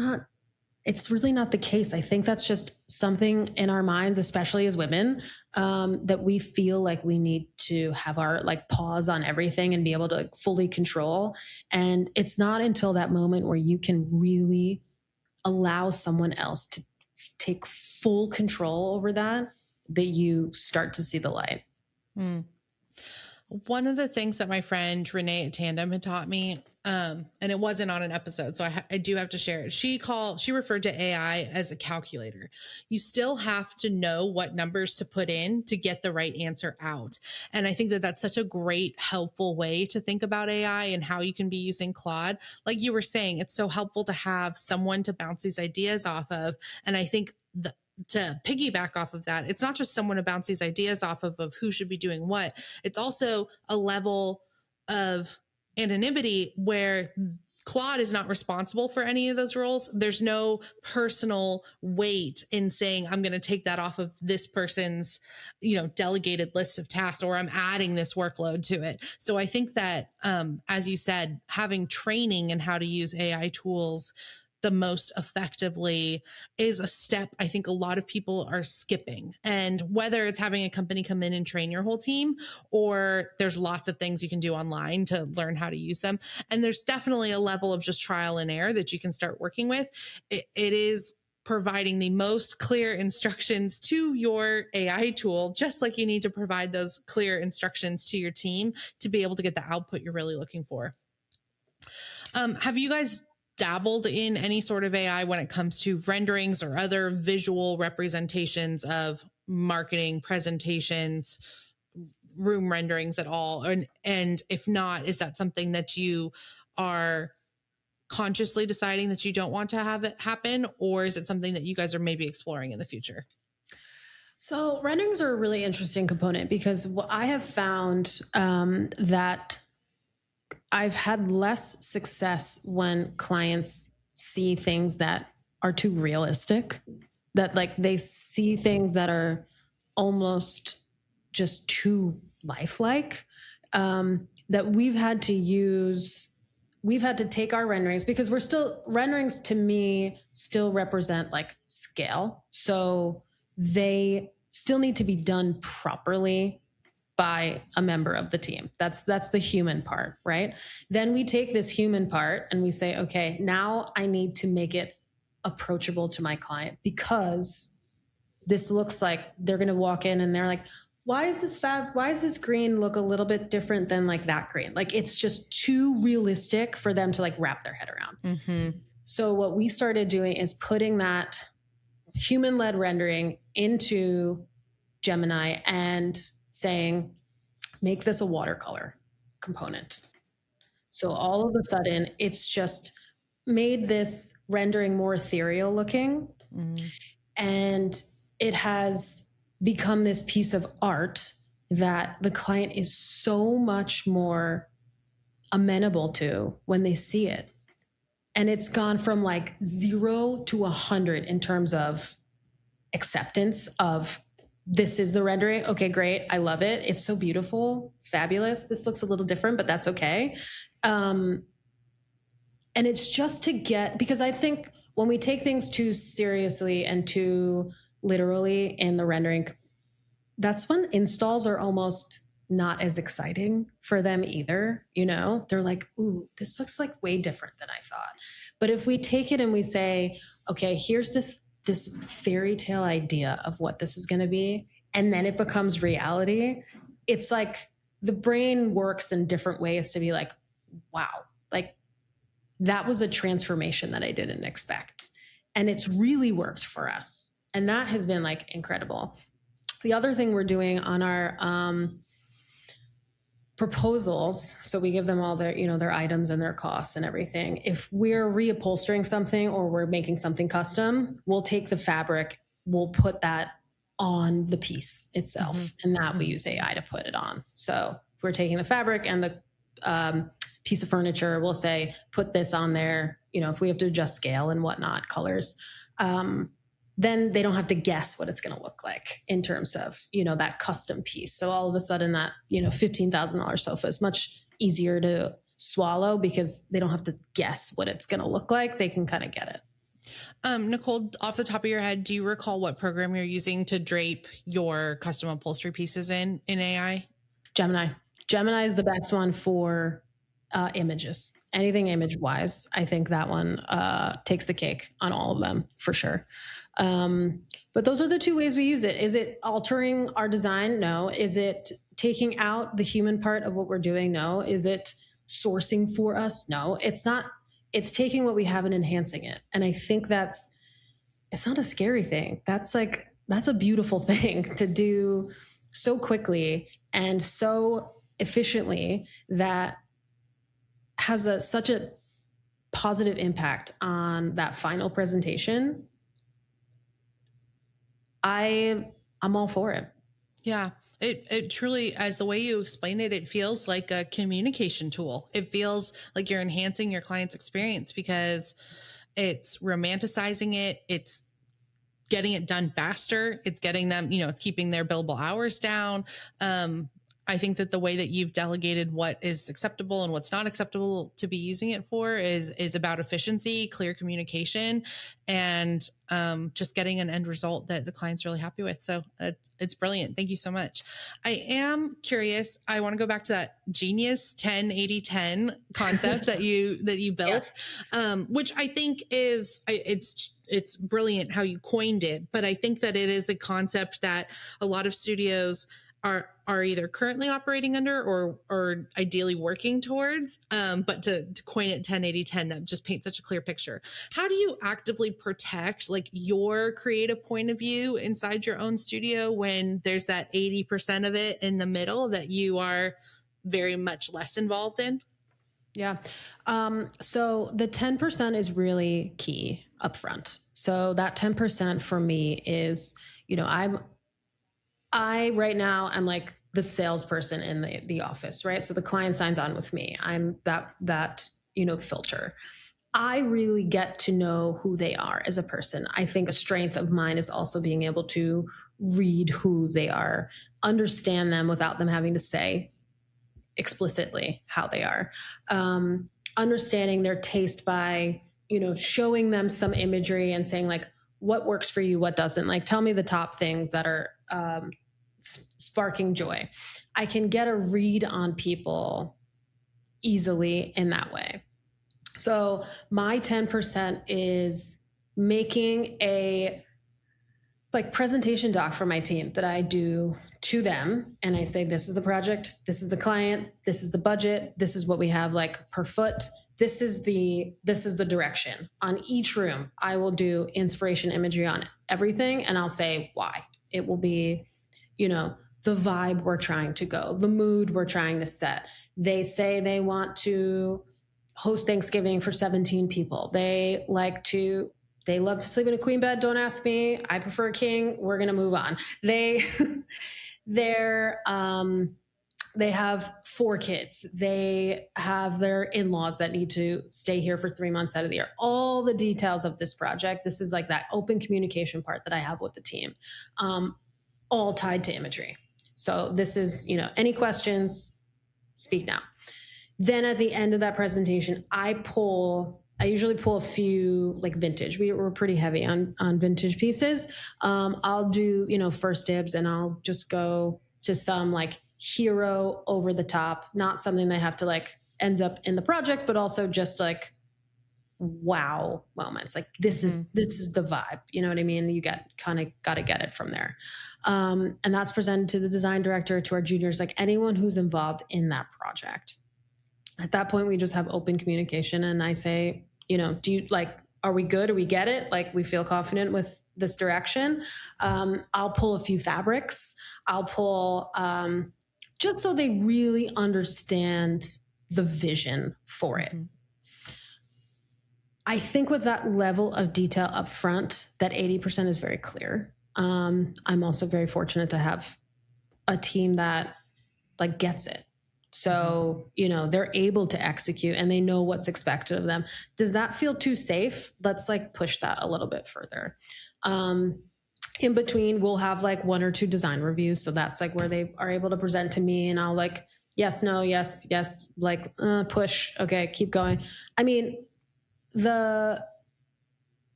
really not the case. I think that's just something in our minds, especially as women, that we feel like we need to have our like pause on everything and be able to like, fully control. And it's not until that moment where you can really allow someone else to take full control over that you start to see the light. One of the things that my friend Renee at Tandem had taught me, and it wasn't on an episode, so I do have to share it. She referred to AI as a calculator. You still have to know what numbers to put in to get the right answer out. And I think that that's such a great, helpful way to think about AI and how you can be using Claude. Like you were saying, it's so helpful to have someone to bounce these ideas off of. And I think to piggyback off of that, it's not just someone to bounce these ideas off of who should be doing what. It's also a level of anonymity where Claude is not responsible for any of those roles. There's no personal weight in saying, I'm going to take that off of this person's, delegated list of tasks, or I'm adding this workload to it. So I think that, as you said, having training in how to use AI tools the most effectively is a step I think a lot of people are skipping. And whether it's having a company come in and train your whole team, or there's lots of things you can do online to learn how to use them. And there's definitely a level of just trial and error that you can start working with. It is providing the most clear instructions to your AI tool, just like you need to provide those clear instructions to your team to be able to get the output you're really looking for. Have you guys dabbled in any sort of AI when it comes to renderings or other visual representations of marketing presentations, room renderings at all? And if not, is that something that you are consciously deciding that you don't want to have it happen? Or is it something that you guys are maybe exploring in the future? So renderings are a really interesting component, because what I have found that I've had less success when clients see things that are too realistic, that like they see things that are almost just too lifelike, that we've had to take our renderings, because renderings to me still represent like scale. So they still need to be done properly by a member of the team. That's the human part, right? Then we take this human part and we say, okay, now I need to make it approachable to my client, because this looks like they're going to walk in and they're like, why is this green look a little bit different than like that green? Like, it's just too realistic for them to like wrap their head around. Mm-hmm. So what we started doing is putting that human-led rendering into Gemini and saying, make this a watercolor component. So all of a sudden, it's just made this rendering more ethereal looking. Mm-hmm. And it has become this piece of art that the client is so much more amenable to when they see it. And it's gone from like 0 to 100 in terms of acceptance of, this is the rendering. Okay, great. I love it. It's so beautiful. Fabulous. This looks a little different, but that's okay. And it's just to get, because I think when we take things too seriously and too literally in the rendering, that's when installs are almost not as exciting for them either. You know, they're like, ooh, this looks like way different than I thought. But if we take it and we say, okay, here's this fairy tale idea of what this is going to be, and then it becomes reality, it's like the brain works in different ways to be like, wow, like that was a transformation that I didn't expect. And it's really worked for us. And that has been like incredible. The other thing we're doing on our proposals, so we give them all their, you know, their items and their costs and everything. If we're reupholstering something or we're making something custom, we'll take the fabric, we'll put that on the piece itself. Mm-hmm. And that we use AI to put it on. So if we're taking the fabric and the piece of furniture, we'll say, put this on there. You know, if we have to adjust scale and whatnot, colors, then they don't have to guess what it's going to look like in terms of, you know, that custom piece. So all of a sudden that, you know, $15,000 sofa is much easier to swallow because they don't have to guess what it's going to look like. They can kind of get it. Nicole, off the top of your head, do you recall what program you're using to drape your custom upholstery pieces in AI? Gemini. Gemini is the best one for images. Anything image wise, I think that one takes the cake on all of them for sure. But those are the two ways we use it. Is it altering our design? No. Is it taking out the human part of what we're doing? No. Is it sourcing for us? No. It's not. It's taking what we have and enhancing it. And I think it's not a scary thing. That's a beautiful thing to do so quickly and so efficiently that has such a positive impact on that final presentation. I'm all for it. Yeah, it truly, as the way you explain it, it feels like a communication tool. It feels like you're enhancing your client's experience because it's romanticizing it. It's getting it done faster. It's getting them, you know, it's keeping their billable hours down. I think that the way that you've delegated what is acceptable and what's not acceptable to be using it for is about efficiency, clear communication, and just getting an end result that the client's really happy with. So it's brilliant. Thank you so much. I am curious. I want to go back to that genius 10-80-10 concept that you built, yes. Which I think it's brilliant how you coined it, but I think that it is a concept that a lot of studios are either currently operating under or ideally working towards. But to coin it 10-80-10, that just paints such a clear picture. How do you actively protect like your creative point of view inside your own studio when there's that 80% of it in the middle that you are very much less involved in? Yeah. So the 10% is really key upfront. So that 10% for me is, you know, I right now I'm like the salesperson in the office, right? So the client signs on with me. I'm that, you know, filter. I really get to know who they are as a person. I think a strength of mine is also being able to read who they are, understand them without them having to say explicitly how they are. Understanding their taste by, you know, showing them some imagery and saying like, what works for you, what doesn't. Like, tell me the top things that are sparking joy. I can get a read on people easily in that way. So my 10% is making a presentation doc for my team that I do to them. And I say, this is the project, this is the client, this is the budget, this is what we have per foot. This is the direction. On each room, I will do inspiration imagery on everything. And I'll say why. It will be, the vibe we're trying to go, the mood we're trying to set. They say they want to host Thanksgiving for 17 people. They love to sleep in a queen bed. Don't ask me. I prefer a king. We're going to move on. They have 4 kids. They have their in-laws that need to stay here for 3 months out of the year. All the details of this project. This is that open communication part that I have with the team, all tied to imagery. So this is, any questions, speak now. Then at the end of that presentation, I usually pull a few vintage. We're pretty heavy on vintage pieces. I'll do, first dibs, and I'll just go to some hero over the top, not something they have to ends up in the project, but also just wow moments. This is the vibe. You know what I mean? You got to get it from there. And that's presented to the design director, to our juniors, anyone who's involved in that project. At that point, we just have open communication, and I say, do you are we good? Or we get it? We feel confident with this direction. I'll pull a few fabrics. I'll pull, just so they really understand the vision for it. Mm-hmm. I think with that level of detail up front, that 80% is very clear. I'm also very fortunate to have a team that gets it. So, they're able to execute and they know what's expected of them. Does that feel too safe? Let's push that a little bit further. In between, we'll have 1 or 2 design reviews. So that's where they are able to present to me, and I'll yes, no, yes, push. Okay, keep going. I mean, the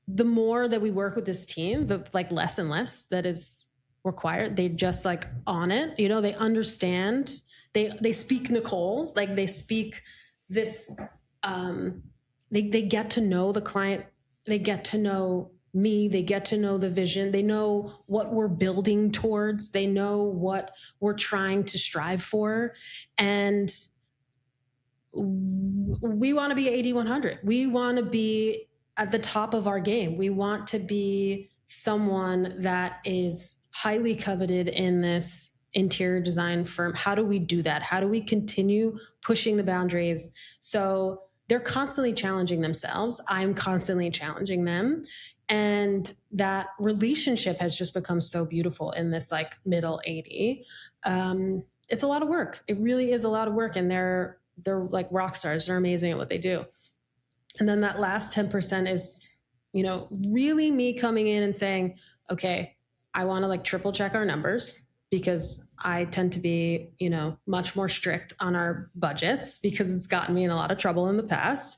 more that we work with this team, the less and less that is required. They just on it, they understand. They speak Nicole, they speak this, they get to know the client. They get to know me. They get to know the vision. They know what we're building towards. They know what we're trying to strive for. And we want to be 80-100. We want to be at the top of our game. We want to be someone that is highly coveted in this interior design firm. How do we do that? How do we continue pushing the boundaries? So they're constantly challenging themselves. I'm constantly challenging them. And that relationship has just become so beautiful in this middle 80. It's a lot of work. It really is a lot of work. And they're rock stars. They're amazing at what they do. And then that last 10% is, really me coming in and saying, okay, I want to triple check our numbers, because I tend to be, much more strict on our budgets because it's gotten me in a lot of trouble in the past.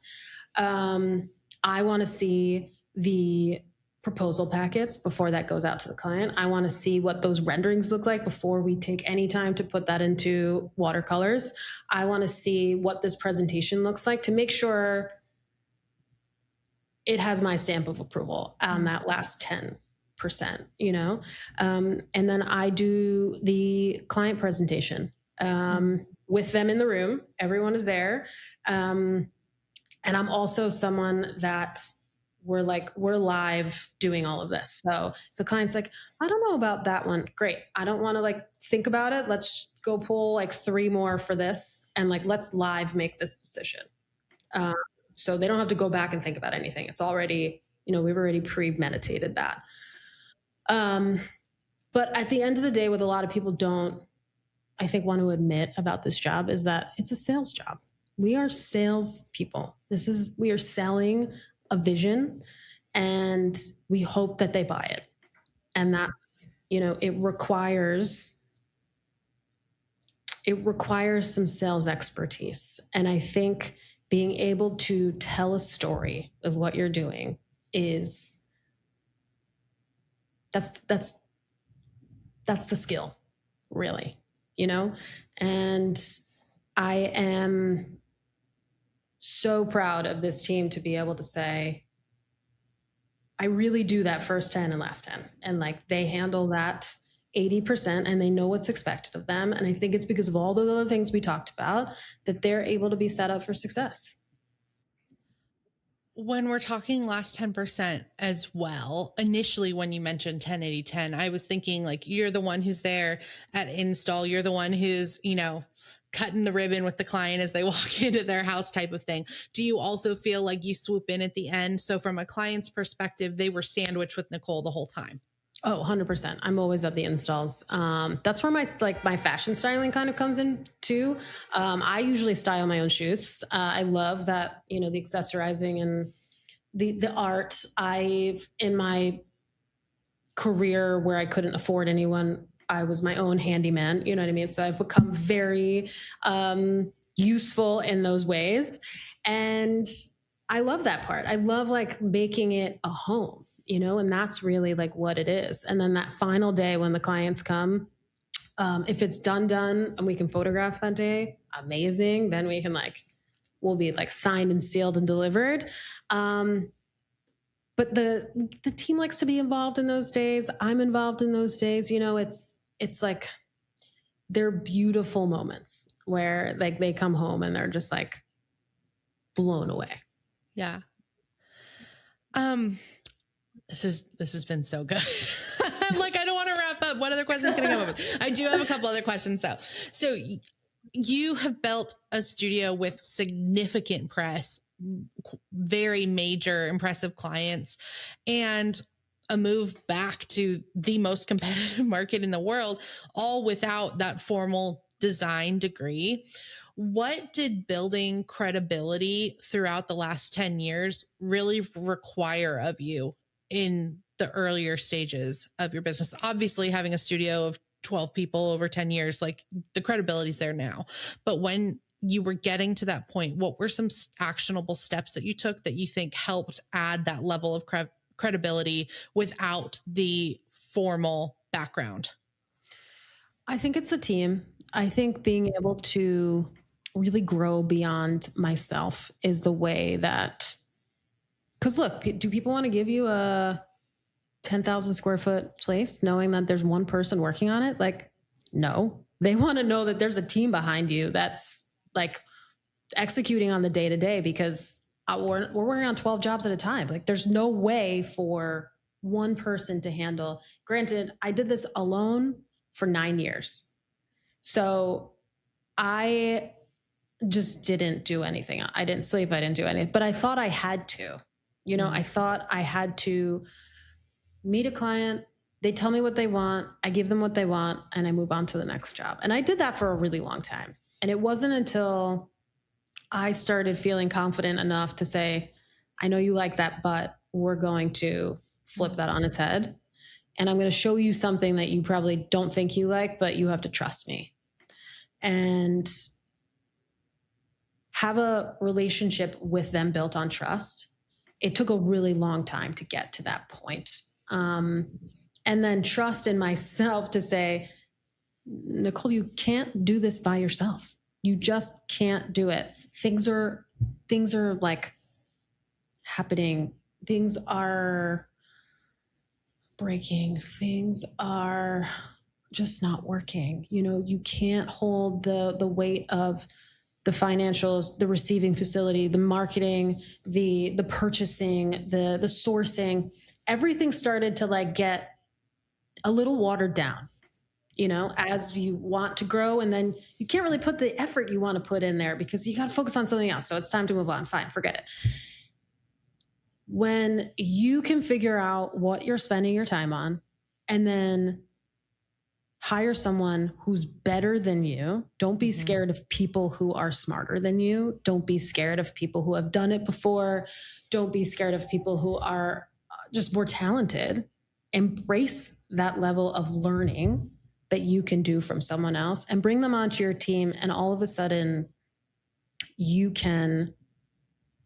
I want to see the proposal packets before that goes out to the client. I want to see what those renderings look like before we take any time to put that into watercolors. I want to see what this presentation looks like to make sure it has my stamp of approval on that last 10%, and then I do the client presentation with them in the room. Everyone is there. And I'm also someone that we're live doing all of this. So if the client's I don't know about that one. Great. I don't want to think about it. Let's go pull 3 more for this. And let's live make this decision. So they don't have to go back and think about anything. It's already, we've already premeditated that. But at the end of the day, what a lot of people don't, I think, want to admit about this job is that it's a sales job. We are sales people. We are selling a vision, and we hope that they buy it. And that's, it requires some sales expertise. And I think being able to tell a story of what you're doing that's the skill. really, you know? And I am so proud of this team to be able to say, I really do that first 10 and last 10. And like they handle that 80% and they know what's expected of them. And I think it's because of all those other things we talked about that they're able to be set up for success. When we're talking last 10% as well, initially when you mentioned 10, 80, 10, I was thinking like you're the one who's there at install. You're the one who's, cutting the ribbon with the client as they walk into their house type of thing. Do you also feel like you swoop in at the end? So from a client's perspective, they were sandwiched with Nicole the whole time. Oh, 100%. I'm always at the installs. That's where my fashion styling kind of comes in too. I usually style my own shoots. I love that, the accessorizing and the art. In my career where I couldn't afford anyone, I was my own handyman. You know what I mean? So I've become very useful in those ways. And I love that part. I love like making it a home, and that's really like what it is. And then that final day when the clients come, if it's done and we can photograph that day, amazing. Then we'll be like signed and sealed and delivered. But the team likes to be involved in those days. I'm involved in those days. It's like they're beautiful moments where like they come home and they're just like blown away. Yeah. This has been so good. I'm like, I don't want to wrap up. What other questions can I come up with? I do have a couple other questions though. So you have built a studio with significant press, very major, impressive clients, and a move back to the most competitive market in the world, all without that formal design degree. What did building credibility throughout the last 10 years really require of you in the earlier stages of your business? Obviously, having a studio of 12 people over 10 years, like the credibility's there now. But when you were getting to that point, what were some actionable steps that you took that you think helped add that level of credibility without the formal background? I think it's the team. I think being able to really grow beyond myself is the way that, because look, do people want to give you a 10,000 square foot place knowing that there's one person working on it? Like, no, they want to know that there's a team behind you that's like executing on the day to day, because we're working on 12 jobs at a time. Like there's no way for one person to handle. Granted, I did this alone for 9 years. So I just didn't do anything. I didn't sleep. I didn't do anything, but I thought I had to, I thought I had to meet a client. They tell me what they want. I give them what they want and I move on to the next job. And I did that for a really long time. And it wasn't until I started feeling confident enough to say, I know you like that, but we're going to flip that on its head. And I'm going to show you something that you probably don't think you like, but you have to trust me. And have a relationship with them built on trust. It took a really long time to get to that point. And then trust in myself to say, Nicole, you can't do this by yourself. You just can't do it. Things are like happening. Things are breaking. Things are just not working. You can't hold the weight of the financials, the receiving facility, the marketing, the purchasing, the sourcing. Everything started to like get a little watered down, as you want to grow. And then you can't really put the effort you want to put in there because you got to focus on something else. So it's time to move on. Fine, forget it. When you can figure out what you're spending your time on and then hire someone who's better than you. Don't be scared of people who are smarter than you. Don't be scared of people who have done it before. Don't be scared of people who are just more talented. Embrace that level of learning that you can do from someone else and bring them onto your team. And all of a sudden you can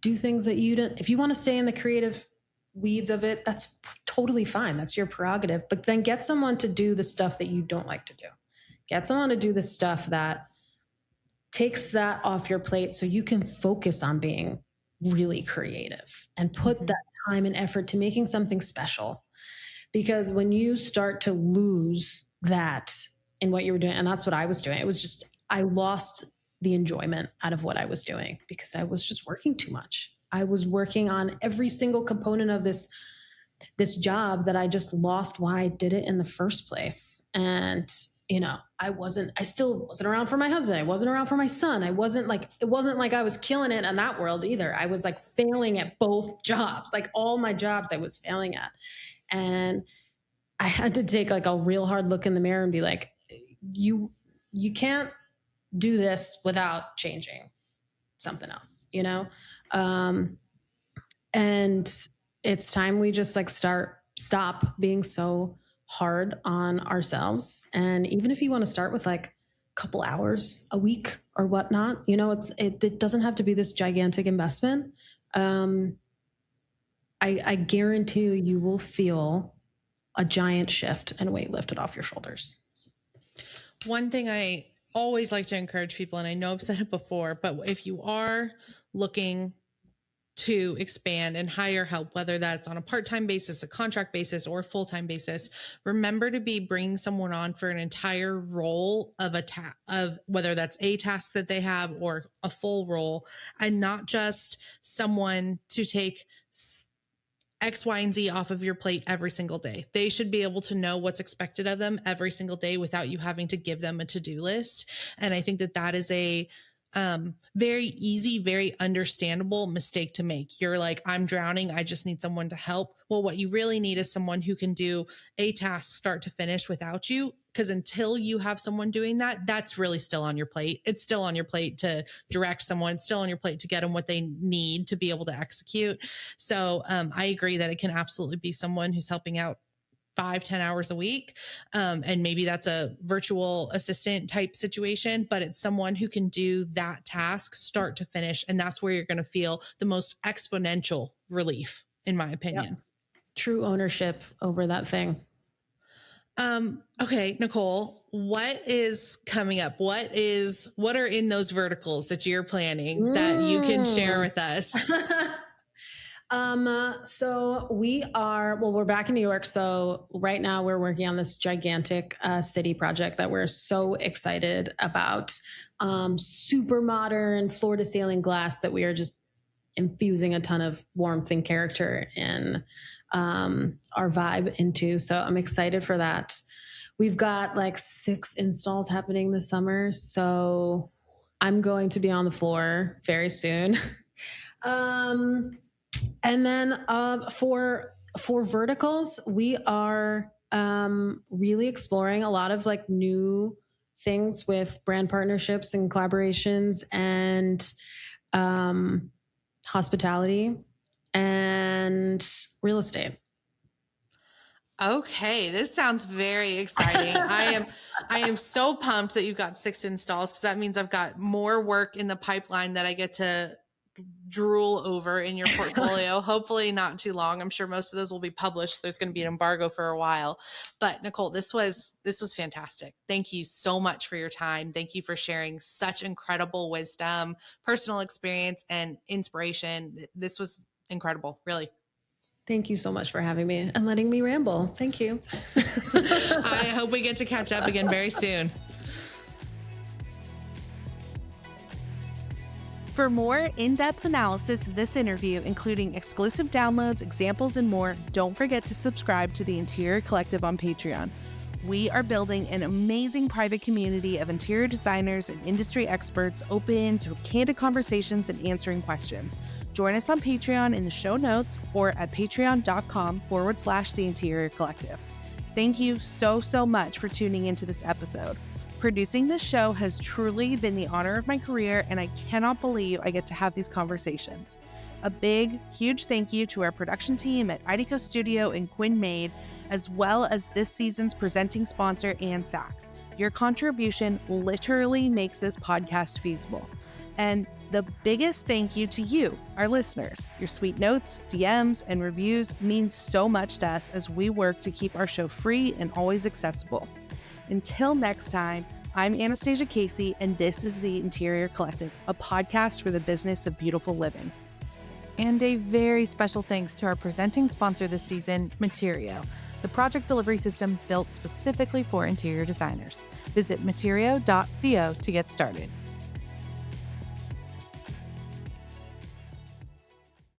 do things that you don't. If you want to stay in the creative weeds of it, that's totally fine. That's your prerogative. But then get someone to do the stuff that you don't like to do. Get someone to do the stuff that takes that off your plate so you can focus on being really creative and put that time and effort to making something special. Because when you start to lose that in what you were doing, and that's what I was doing, it was just, I lost the enjoyment out of what I was doing because I was just working too much. I was working on every single component of this job that I just lost why I did it in the first place. And I still wasn't around for my husband. I wasn't around for my son. It wasn't like I was killing it in that world either. I was like failing at both jobs. Like all my jobs I was failing at. And I had to take like a real hard look in the mirror and be like, you can't do this without changing something else, and it's time we just like stop being so hard on ourselves. And even if you want to start with like a couple hours a week or whatnot, it doesn't have to be this gigantic investment. I guarantee you will feel a giant shift and weight lifted off your shoulders. One thing I always like to encourage people, and I know I've said it before, but if you are looking to expand and hire help, whether that's on a part-time basis, a contract basis, or a full-time basis, remember to be bringing someone on for an entire role of of whether that's a task that they have or a full role, and not just someone to take X, Y, and Z off of your plate every single day. They should be able to know what's expected of them every single day without you having to give them a to-do list. And I think that is a very easy, very understandable mistake to make. You're like, I'm drowning. I just need someone to help. Well, what you really need is someone who can do a task start to finish without you. Because until you have someone doing that, that's really still on your plate. It's still on your plate to direct someone. It's still on your plate to get them what they need to be able to execute. So I agree that it can absolutely be someone who's helping out 5-10 hours a week. And maybe that's a virtual assistant type situation, but it's someone who can do that task start to finish. And that's where you're going to feel the most exponential relief, in my opinion. Yep. True ownership over that thing. Okay, Nicole, what is coming up? What are in those verticals that you're planning that you can share with us? So we're back in New York. So right now we're working on this gigantic city project that we're so excited about. Super modern floor to ceiling glass that we are just infusing a ton of warmth and character in our vibe into. So I'm excited for that. We've got like 6 installs happening this summer. So I'm going to be on the floor very soon. And then for verticals, we are really exploring a lot of like new things with brand partnerships and collaborations and hospitality and real estate. Okay, this sounds very exciting. I am so pumped that you've got 6 installs, because that means I've got more work in the pipeline that I get to drool over in your portfolio. Hopefully not too long. I'm sure most of those will be published. There's going to be an embargo for a while. But Nicole, this was fantastic. Thank you so much for your time. Thank you for sharing such incredible wisdom, personal experience, and inspiration. This was incredible, really. Thank you so much for having me and letting me ramble. Thank you. I hope we get to catch up again very soon. For more in-depth analysis of this interview, including exclusive downloads, examples, and more, don't forget to subscribe to the Interior Collective on Patreon. We are building an amazing private community of interior designers and industry experts open to candid conversations and answering questions. Join us on Patreon in the show notes or at patreon.com/The Interior Collective. Thank you so much for tuning into this episode. Producing this show has truly been the honor of my career, and I cannot believe I get to have these conversations. A big, huge thank you to our production team at IDECO Studio and Quinn Made, as well as this season's presenting sponsor, Ann Sachs. Your contribution literally makes this podcast feasible. And the biggest thank you to you, our listeners. Your sweet notes, DMs, and reviews mean so much to us as we work to keep our show free and always accessible. Until next time, I'm Anastasia Casey, and this is The Interior Collective, a podcast for the business of beautiful living. And a very special thanks to our presenting sponsor this season, Materio, the project delivery system built specifically for interior designers. Visit materio.co to get started.